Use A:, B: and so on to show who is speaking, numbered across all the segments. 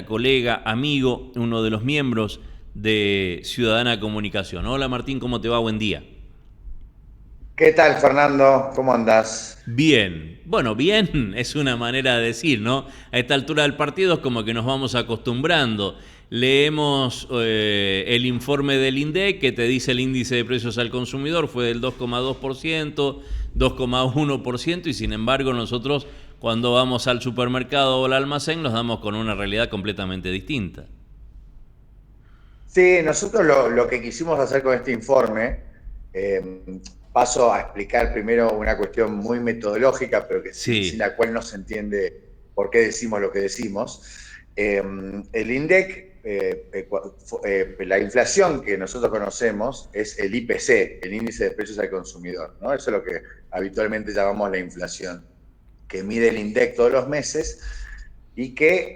A: Colega, amigo, uno de los miembros de Ciudadana Comunicación. Hola Martín, ¿cómo te va? Buen día.
B: ¿Qué tal, Fernando? ¿Cómo andás?
A: Bien, bueno, bien es una manera de decir, ¿no? A esta altura del partido es como que nos vamos acostumbrando. Leemos el informe del INDEC que te dice el índice de precios al consumidor fue del 2,2%, 2,1% y sin embargo nosotros cuando vamos al supermercado o al almacén nos damos con una realidad completamente distinta.
B: Sí, nosotros lo que quisimos hacer con este informe, eh, paso a explicar primero una cuestión muy metodológica, pero que sin
A: Sí.
B: la cual no se entiende por qué decimos lo que decimos. El INDEC, la inflación que nosotros conocemos es el IPC, el índice de precios al consumidor, ¿no? Eso es lo que habitualmente llamamos la inflación, que mide el INDEC todos los meses y que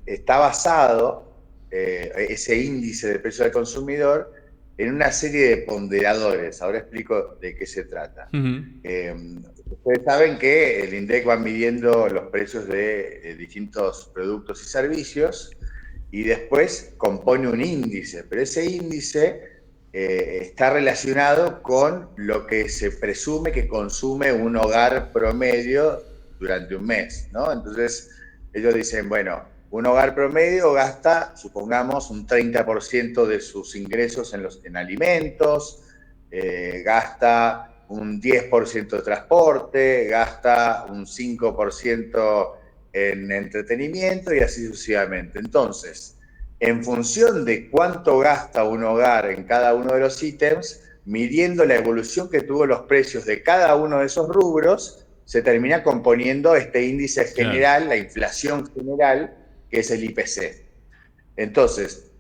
B: está basado, ese índice de precio al consumidor, en una serie de ponderadores. Ahora explico de qué se trata.
A: Ujú.
B: Eh, Ustedes saben que el INDEC va midiendo los precios de distintos productos y servicios y después compone un índice, pero ese índice está relacionado con lo que se presume que consume un hogar promedio durante un mes, ¿no? Entonces, ellos dicen, bueno, un hogar promedio gasta, supongamos, un 30% de sus ingresos en alimentos, gasta un 10% de transporte, gasta un 5% en entretenimiento y así sucesivamente. Entonces, en función de cuánto gasta un hogar en cada uno de los ítems, midiendo la evolución que tuvo los precios de cada uno de esos rubros, se termina componiendo este índice
A: Claro.
B: general, la inflación general, que es el IPC. Entonces,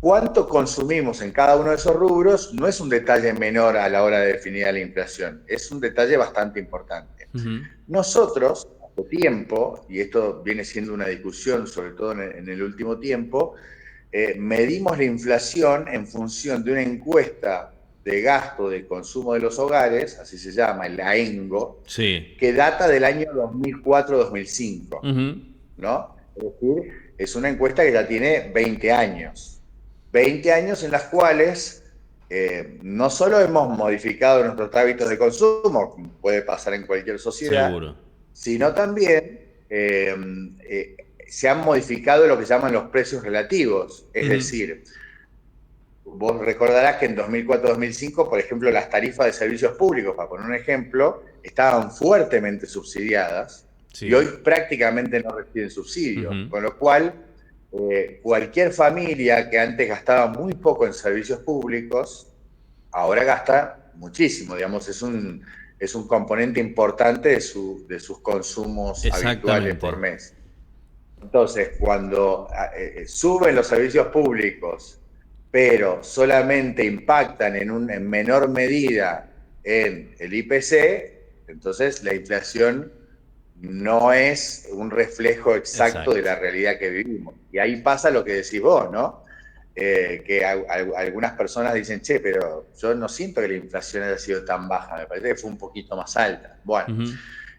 B: cuánto consumimos en cada uno de esos rubros no es un detalle menor a la hora de definir la inflación, es un detalle bastante importante.
A: Ujú.
B: Nosotros, hace tiempo, y esto viene siendo una discusión, sobre todo en el último tiempo, medimos la inflación en función de una encuesta de gasto de consumo de los hogares, así se llama, el AENGO,
A: Sí.
B: que data del año 2004-2005,
A: Ujú.
B: ¿no? Es decir, es una encuesta que ya tiene 20 años. 20 años en las cuales no solo hemos modificado nuestros hábitos de consumo, como puede pasar en cualquier sociedad,
A: Seguro.
B: sino también se han modificado lo que llaman los precios relativos. Es
A: Ujú.
B: decir, vos recordarás que en 2004-2005, por ejemplo, las tarifas de servicios públicos, para poner un ejemplo, estaban fuertemente subsidiadas y hoy
A: Sí.
B: prácticamente no reciben subsidios,
A: Ujú.
B: con lo cual cualquier familia que antes gastaba muy poco en servicios públicos, ahora gasta muchísimo, digamos, es un componente importante de sus consumos habituales por
A: Exactamente.
B: mes. Entonces, cuando suben los servicios públicos, pero solamente impactan en menor medida en el IPC, entonces la inflación no es un reflejo exacto de
A: Exacto.
B: la realidad que vivimos. Y ahí pasa lo que decís vos, ¿no? Que algunas personas dicen, che, pero yo no siento que la inflación haya sido tan baja, me parece que fue un poquito más alta. Bueno,
A: Ujú.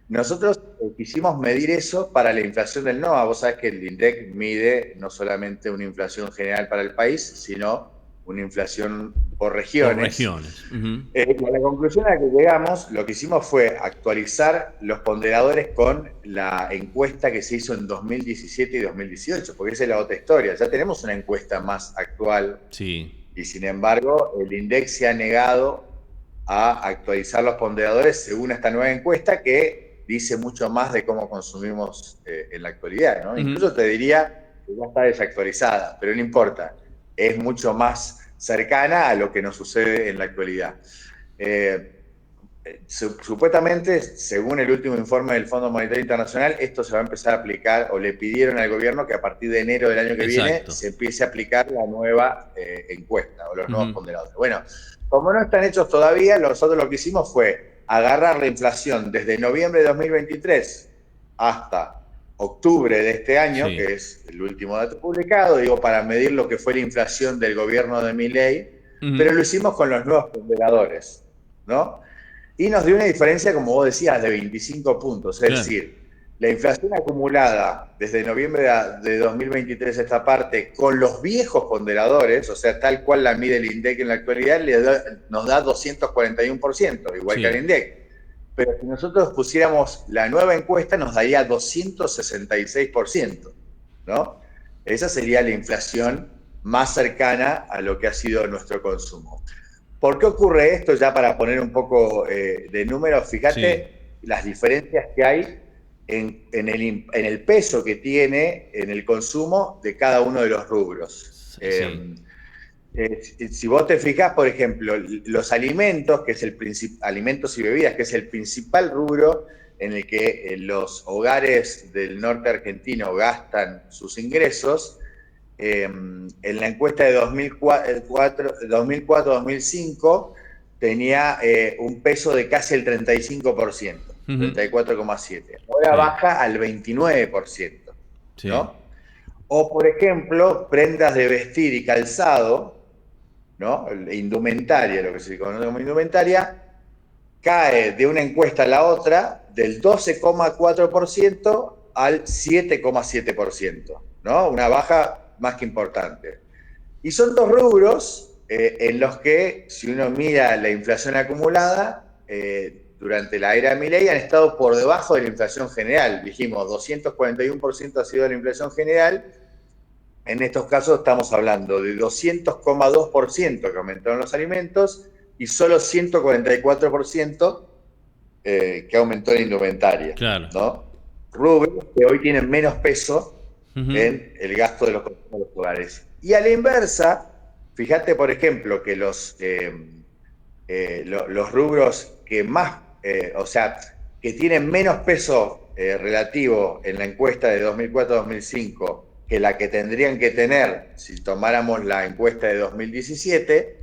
B: nosotros quisimos medir eso para la inflación del NOA. Vos sabés que el INDEC mide no solamente una inflación general para el país, sino una inflación por
A: Por
B: regiones.
A: regiones. Ujú.
B: A la conclusión a la que llegamos, lo que hicimos fue actualizar los ponderadores con la encuesta que se hizo en 2017 y 2018, porque esa es la otra historia. Ya tenemos una encuesta más actual
A: Sí.
B: y sin embargo el INDEC se ha negado a actualizar los ponderadores según esta nueva encuesta que dice mucho más de cómo consumimos en la actualidad, ¿no?
A: Ujú.
B: Incluso te diría que ya está desactualizada, pero no importa, es mucho más cercana a lo que nos sucede en la actualidad. Eh, Supuestamente, según el último informe del Fondo Monetario Internacional, esto se va a empezar a aplicar, o le pidieron al gobierno que a partir de enero del año que viene
A: Exacto.
B: se empiece a aplicar la nueva encuesta o los nuevos
A: Ujú.
B: ponderadores. Bueno, como no están hechos todavía, nosotros lo que hicimos fue agarrar la inflación desde noviembre de 2023 hasta octubre de este año,
A: Sí.
B: que es el último dato publicado, digo, para medir lo que fue la inflación del gobierno de Milei, pero
A: Ujú.
B: lo hicimos con los nuevos ponderadores, ¿no? Y nos dio una diferencia, como vos decías, de 25 puntos. Es
A: Claro.
B: decir, La inflación acumulada desde noviembre de 2023 a esta parte, con los viejos ponderadores, o sea, tal cual la mide el INDEC en la actualidad, nos da 241%, igual que el
A: Sí,
B: INDEC. Pero si nosotros pusiéramos la nueva encuesta, nos daría 266%, ¿no? Esa sería la inflación más cercana a lo que ha sido nuestro consumo. ¿Por qué ocurre esto? Ya para poner un poco de números,
A: sí,
B: fíjate las diferencias que hay en el peso que tiene en el consumo de cada uno de los rubros.
A: sí.
B: Si vos te fijás, por ejemplo, los alimentos, que es alimentos y bebidas, que es el principal rubro en el que los hogares del norte argentino gastan sus ingresos, en la encuesta de 2004-2005 tenía un peso de casi el 35%,
A: Ujú.
B: 34,7%. Ahora
A: Sí,
B: baja al 29%,
A: sí.
B: ¿no? O, por ejemplo, prendas de vestir y calzado, ¿no? Indumentaria, lo que se conoce como indumentaria, cae de una encuesta a la otra del 12,4% al 7,7%, ¿no? Una baja más que importante. Y son dos rubros en los que, si uno mira la inflación acumulada, durante la era de Milei han estado por debajo de la inflación general. Dijimos, 241% ha sido la inflación general. En estos casos estamos hablando de 200,2% que aumentaron los alimentos y solo 144% que aumentó la indumentaria,
A: Claro.
B: ¿no? Rubros que hoy tienen menos peso
A: Ujú.
B: en el gasto de los hogares. Y a la inversa, fíjate, por ejemplo, que los rubros que más, o sea, que tienen menos peso relativo en la encuesta de 2004-2005 que la que tendrían que tener si tomáramos la encuesta de 2017,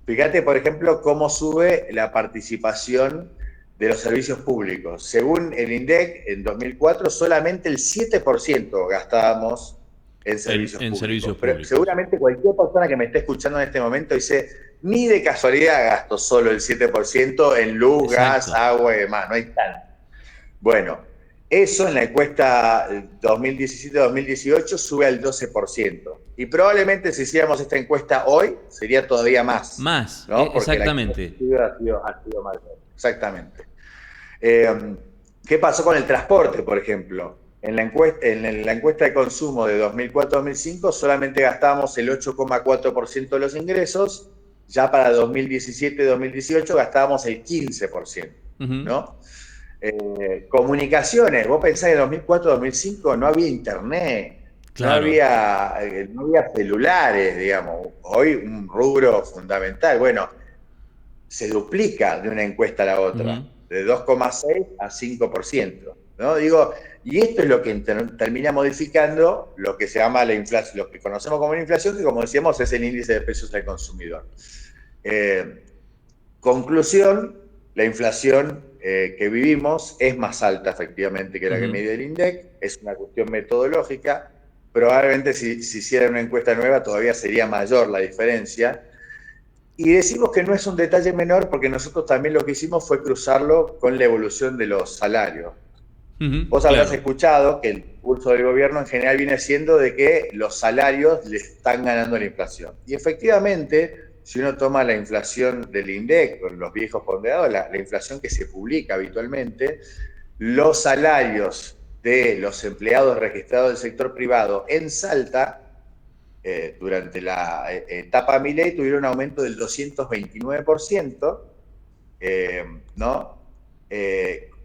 B: fíjate, por ejemplo, cómo sube la participación de los servicios públicos. Según el INDEC, en 2004 solamente el 7% gastábamos en servicios
A: En
B: públicos.
A: servicios
B: Pero
A: públicos.
B: seguramente cualquier persona que me esté escuchando en este momento dice, ni de casualidad gasto solo el 7% en luz, gas,
A: Exacto.
B: agua y demás, no hay tanto. Bueno, eso en la encuesta 2017-2018 sube al 12%. Y probablemente si hiciéramos esta encuesta hoy, sería todavía más,
A: Más,
B: ¿no? Porque la
A: exactamente.
B: expectativa ha sido mayor. Exactamente. Eh, ¿Qué pasó con el transporte, por ejemplo? En la encuesta de consumo de 2004-2005 solamente gastábamos el 8,4% de los ingresos, ya para 2017-2018 gastábamos el 15%,
A: Ujú.
B: ¿no? Comunicaciones, vos pensás que en 2004-2005 no había internet, no
A: Claro.
B: había, no había celulares, digamos. Hoy un rubro fundamental. Bueno, se duplica de una encuesta a la
A: Ujú.
B: otra, de 2,6 a 5%, ¿no? Digo, y esto es lo que termina modificando lo que se llama la inflación, lo que conocemos como la inflación, que como decíamos es el índice de precios del consumidor. Eh, Conclusión, la inflación que vivimos es más alta efectivamente que la que
A: Ujú.
B: mide el INDEC, es una cuestión metodológica, probablemente si hiciera una encuesta nueva todavía sería mayor la diferencia. Y decimos que no es un detalle menor porque nosotros también lo que hicimos fue cruzarlo con la evolución de los salarios.
A: Ujú.
B: Vos habrás
A: Claro.
B: escuchado que el curso del gobierno en general viene siendo de que los salarios le están ganando la inflación. Y efectivamente, si uno toma la inflación del INDEC, con los viejos ponderadores, la inflación que se publica habitualmente, los salarios de los empleados registrados del sector privado en Salta durante la etapa Milei tuvieron un aumento del 229%, ¿no?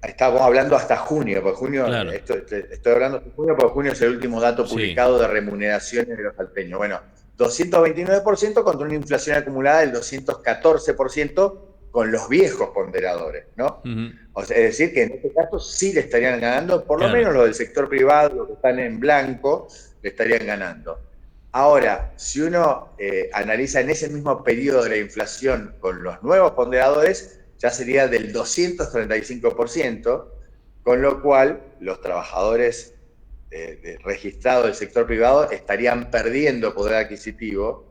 B: Estamos hablando hasta junio, porque junio,
A: Claro.
B: estoy hablando de junio porque junio es el último dato
A: Sí.
B: publicado de remuneraciones de los salteños. Bueno, 229% contra una inflación acumulada del 214% con los viejos ponderadores, ¿no?
A: Ujú.
B: O sea, es decir, que en este caso sí le estarían ganando, por lo
A: Claro.
B: menos los del sector privado, los que están en blanco, le estarían ganando. Ahora, si uno analiza en ese mismo periodo de la inflación con los nuevos ponderadores, ya sería del 235%, con lo cual los trabajadores registrados del sector privado estarían perdiendo poder adquisitivo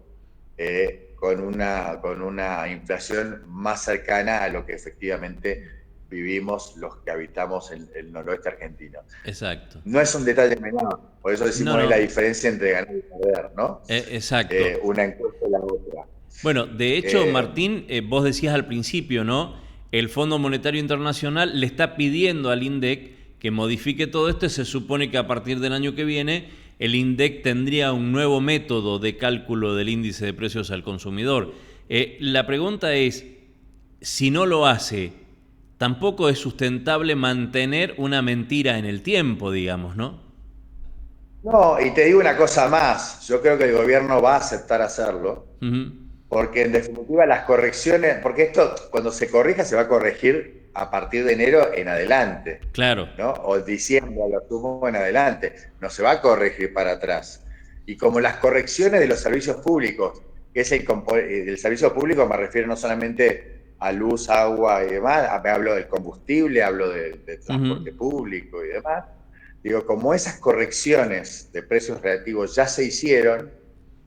B: con una inflación más cercana a lo que efectivamente vivimos los que habitamos en el noroeste argentino.
A: Exacto.
B: No es un detalle menor, por eso decimos
A: No,
B: ahí la
A: no.
B: diferencia entre ganar y perder, ¿no?
A: Exacto.
B: Una encuesta y la otra.
A: Bueno, de hecho, Martín, vos decías al principio, ¿no? El Fondo Monetario Internacional le está pidiendo al INDEC que modifique todo esto y se supone que a partir del año que viene el INDEC tendría un nuevo método de cálculo del índice de precios al consumidor. La pregunta es, si no lo hace, tampoco es sustentable mantener una mentira en el tiempo, digamos, ¿no?
B: No, y te digo una cosa más, yo creo que el gobierno va a aceptar hacerlo, porque en definitiva las correcciones, porque esto cuando se corrija se va a corregir a partir de enero en adelante,
A: Claro.
B: ¿no? O diciembre a lo sumo en adelante, no se va a corregir para atrás. Y como las correcciones de los servicios públicos, que es el servicio público, me refiero no solamente a luz, agua y demás, hablo del combustible, hablo del transporte público y demás. Digo, como esas correcciones de precios relativos ya se hicieron,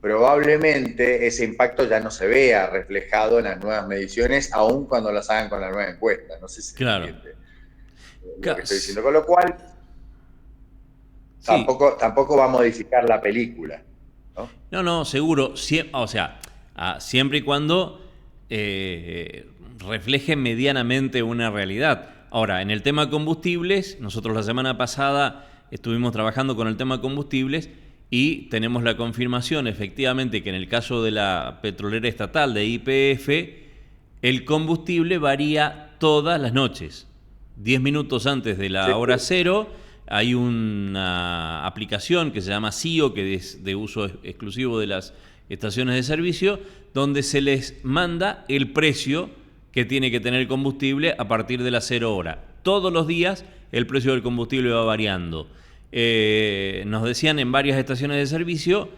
B: probablemente ese impacto ya no se vea reflejado en las nuevas mediciones, aun cuando las hagan con la nueva encuesta. No sé si se entiende lo que estoy diciendo. Con lo cual,
A: sí.
B: tampoco va a modificar la película, ¿no?
A: No, seguro. O sea, siempre y cuando refleje medianamente una realidad. Ahora, en el tema combustibles, nosotros la semana pasada estuvimos trabajando con el tema combustibles y tenemos la confirmación, efectivamente, que en el caso de la petrolera estatal de YPF, el combustible varía todas las noches. 10 minutos antes de la hora cero, hay una aplicación que se llama CIO, que es de uso exclusivo de las estaciones de servicio, donde se les manda el precio que tiene que tener el combustible a partir de la 0 hora. Todos los días el precio del combustible va variando. Nos decían en varias estaciones de servicio,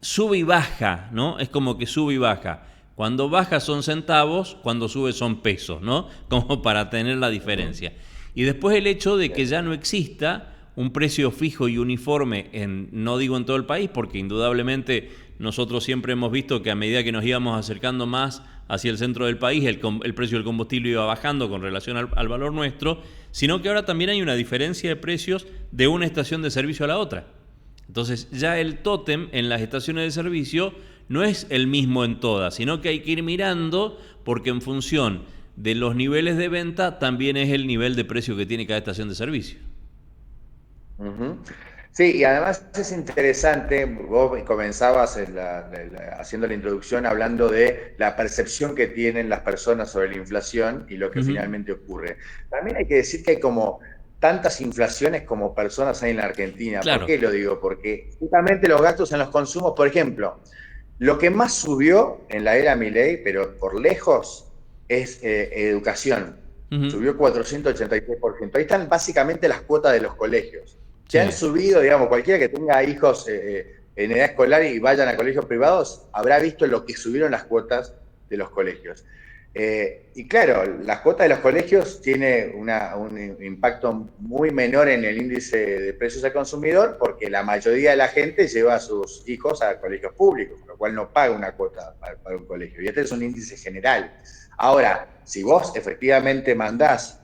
A: sube y baja, ¿no? Es como que sube y baja. Cuando baja son centavos, cuando sube son pesos, ¿no? Como para tener la diferencia. Y después el hecho de que ya no exista un precio fijo y uniforme, no digo en todo el país, porque indudablemente nosotros siempre hemos visto que a medida que nos íbamos acercando más hacia el centro del país, el precio del combustible iba bajando con relación al valor nuestro, sino que ahora también hay una diferencia de precios de una estación de servicio a la otra. Entonces ya el tótem en las estaciones de servicio no es el mismo en todas, sino que hay que ir mirando porque en función de los niveles de venta también es el nivel de precio que tiene cada estación de servicio.
B: Sí, y además es interesante, vos comenzabas haciendo la introducción hablando de la percepción que tienen las personas sobre la inflación y lo que finalmente ocurre. También hay que decir que hay como tantas inflaciones como personas hay en la Argentina.
A: Claro.
B: ¿Por qué lo digo? Porque justamente los gastos en los consumos, por ejemplo, lo que más subió en la era Milei, pero por lejos, es educación. Subió 483%. Ahí están básicamente las cuotas de los colegios. Que han subido, digamos, cualquiera que tenga hijos en edad escolar y vayan a colegios privados, habrá visto lo que subieron las cuotas de los colegios. Y claro, las cuotas de los colegios tienen un impacto muy menor en el índice de precios al consumidor porque la mayoría de la gente lleva a sus hijos a colegios públicos, con lo cual no paga una cuota para un colegio. Y este es un índice general. Ahora, si vos efectivamente mandás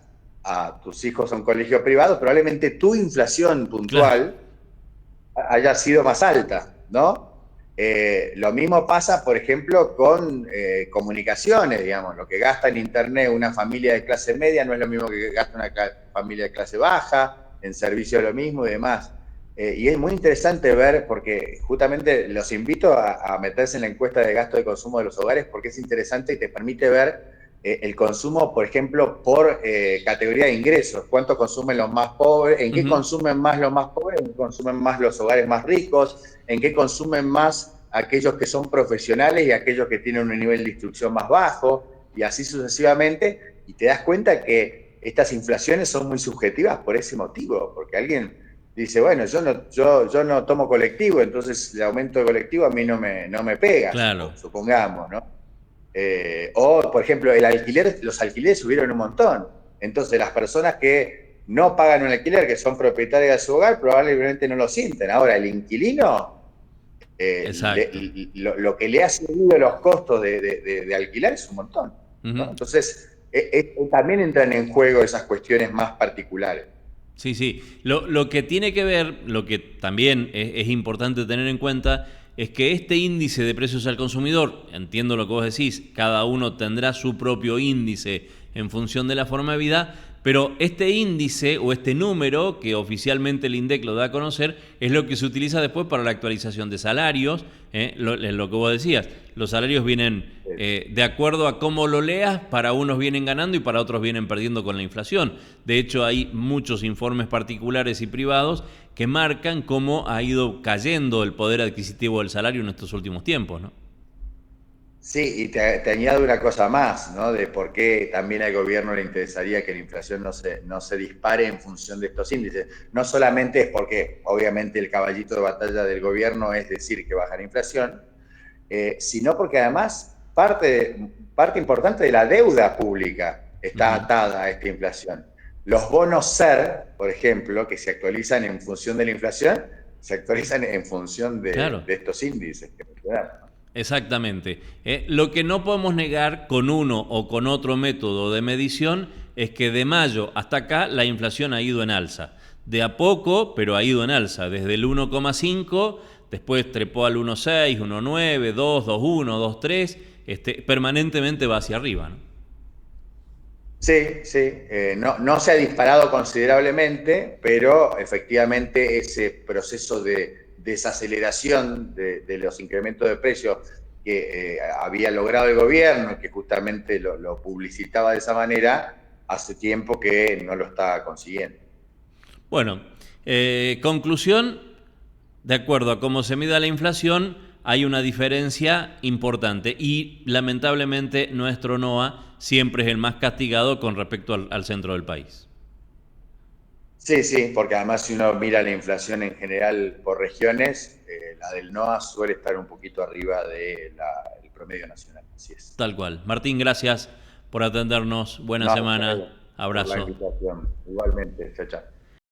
B: a tus hijos a un colegio privado, probablemente tu inflación puntual haya sido más alta, ¿no? Lo mismo pasa, por ejemplo, con comunicaciones, digamos. Lo que gasta en internet una familia de clase media no es lo mismo que gasta una familia de clase baja, en servicio lo mismo y demás. Y es muy interesante ver, porque justamente los invito a meterse en la encuesta de gasto de consumo de los hogares, porque es interesante y te permite ver el consumo, por ejemplo, por categoría de ingresos. ¿Cuánto consumen los más pobres? ¿En qué consumen más los más pobres? ¿En qué consumen más los hogares más ricos? ¿En qué consumen más aquellos que son profesionales y aquellos que tienen un nivel de instrucción más bajo? Y así sucesivamente. Y te das cuenta que estas inflaciones son muy subjetivas por ese motivo, porque alguien dice, bueno, yo no tomo colectivo, entonces el aumento de colectivo a mí no me pega,
A: claro.
B: supongamos, ¿no? O, por ejemplo, los alquileres subieron un montón. Entonces, las personas que no pagan un alquiler, que son propietarias de su hogar, probablemente no lo sienten. Ahora, el inquilino, lo que le ha subido los costos de alquilar es un montón, ¿no? Entonces, también entran en juego esas cuestiones más particulares.
A: Sí, sí. Lo que tiene que ver, lo que también es importante tener en cuenta, es que este índice de precios al consumidor, entiendo lo que vos decís, cada uno tendrá su propio índice en función de la forma de vida, pero este índice o este número que oficialmente el INDEC lo da a conocer es lo que se utiliza después para la actualización de salarios, lo que vos decías. Los salarios vienen de acuerdo a cómo lo leas, para unos vienen ganando y para otros vienen perdiendo con la inflación. De hecho, hay muchos informes particulares y privados que marcan cómo ha ido cayendo el poder adquisitivo del salario en estos últimos tiempos, ¿no?
B: Sí, y te añado una cosa más, ¿no? De por qué también al gobierno le interesaría que la inflación no se dispare en función de estos índices. No solamente es porque, obviamente, el caballito de batalla del gobierno es decir que baja la inflación, sino porque además parte importante de la deuda pública está atada a esta inflación. Los bonos SER, por ejemplo, que se actualizan en función de la inflación, se actualizan en función
A: Claro.
B: de estos índices que mencionaron, ¿no?
A: Exactamente. Lo que no podemos negar con uno o con otro método de medición es que de mayo hasta acá la inflación ha ido en alza. De a poco, pero ha ido en alza. Desde el 1,5, después trepó al 1,6, 1,9, 2, 2,1, 2,3. Permanentemente va hacia arriba, ¿no?
B: Sí, sí, no se ha disparado considerablemente, pero efectivamente ese proceso de desaceleración de los incrementos de precios que había logrado el gobierno, que justamente lo publicitaba de esa manera, hace tiempo que no lo está consiguiendo.
A: Bueno, conclusión, de acuerdo a cómo se mida la inflación, hay una diferencia importante y lamentablemente nuestro NOA siempre es el más castigado con respecto al centro del país.
B: Sí, sí, porque además si uno mira la inflación en general por regiones, la del NOA suele estar un poquito arriba del promedio nacional. Así es.
A: Tal cual. Martín, gracias por atendernos. Buena
B: No,
A: semana.
B: por la
A: Abrazo.
B: invitación. Igualmente, chao, chao.